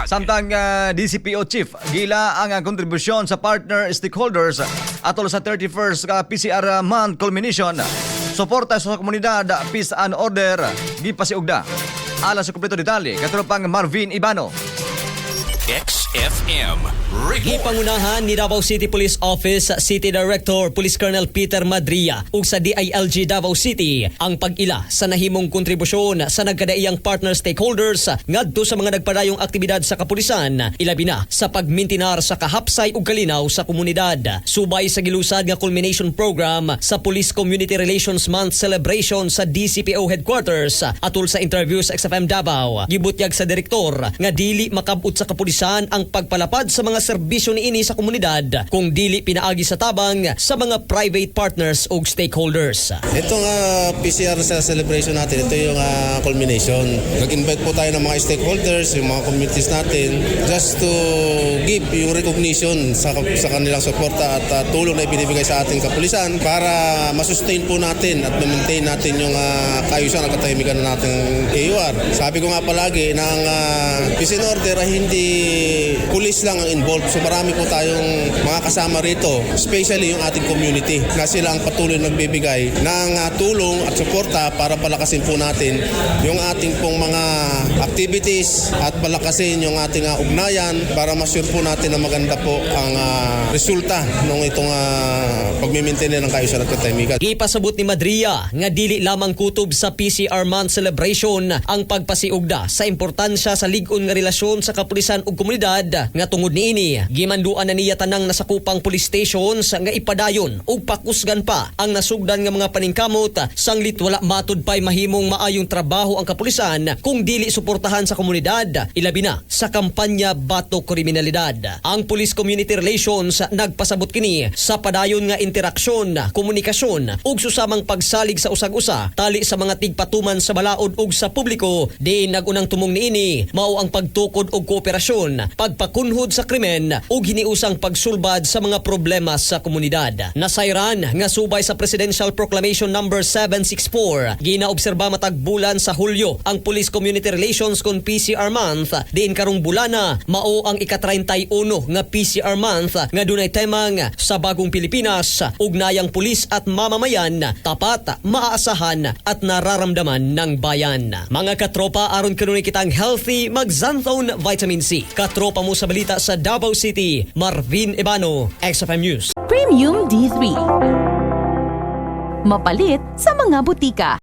Buntag. Samtang DCPO Chief, gila ang kontribusyon sa partner stakeholders atol sa 31st PCR month culmination. Suporta sa komunidad, peace and order, gipasiugda. Alas sa kumpleto detalye, katulad Marvin Ibano. XFM Report. Gipangunahan ni Davao City Police Office City Director Police Colonel Peter Madria ug sa DILG Davao City ang pag-ila sa nahimong kontribusyon sa nagkadaiyang partner stakeholders ngadto sa mga nagpadayong aktibidad sa kapulisan, ilabi na sa pagmintinar sa kahapsay ug kalinaw sa komunidad. Subay sa gilusad nga culmination program sa Police Community Relations Month celebration sa DCPO headquarters atol sa interview sa XFM Davao, gibutyag sa direktor nga dili makabut sa kapulisan ang pagpalapad sa mga serbisyo niini sa komunidad kung dili pinaagi sa tabang sa mga private partners o stakeholders. Itong PCR sa celebration natin, ito yung culmination. Nag-invite po tayo ng mga stakeholders, yung mga communities natin, just to give yung recognition sa kanilang suporta at tulong na ibinibigay sa ating kapulisan para masustain po natin at ma-maintain natin yung kaayusan at katahimikan ng ating AUR. Sabi ko nga palagi na ang peace and order ay hindi pulis lang ang involved. So marami po tayong mga kasama rito, especially yung ating community na sila ang patuloy nagbibigay ng tulong at suporta para palakasin po natin yung ating pong mga activities at palakasin yung ating ugnayan para masure po natin na maganda po ang resulta ng itong pagmimaintain ng kaayusan at katahimikan. Ipasabot ni Madria nga dili lamang kutob sa PCR month celebration ang pagpasiugda sa importansya sa lig-on nga relasyon sa kapulisan ug komunidad nga tungod niini gimanduan na niya tanang nasakupang police stations nga ipadayon ug pakusgan pa ang nasugdan nga mga paningkamot sanglit wala matud pay mahimong maayong trabaho ang kapulisan kung dili suportahan sa komunidad, ilabi na sa kampanya batok kriminalidad. Ang Police Community Relations nagpasabot kini sa padayon nga interaksyon, komunikasyon ug susamang pagsalig sa usag-usa tali sa mga tigpatuman sa balaod ug sa publiko. Di nagunang tumong niini mao ang pagtukod og kooperasyon, pagpakunhod sa krimen ug hiniusang pagsulbad sa mga problema sa komunidad. Nasayran nga subay sa Presidential Proclamation number 764 ginaobserba matag bulan sa Hulyo ang Police Community Relations kon PCR month. Diin karong bulana mao ang ika-31 nga PCR month nga dunay temang sa bagong Pilipinas, ugnayang pulis at mamamayan, tapat, maaasahan at nararamdaman ng bayan. Mga katropa, aron kanunay kitang healthy, mag-Xanthone Vitamin C. Katropa mo sa balita sa Davao City, Marvin Ibano, XFM News. Premium D3. Mapalit sa mga butika.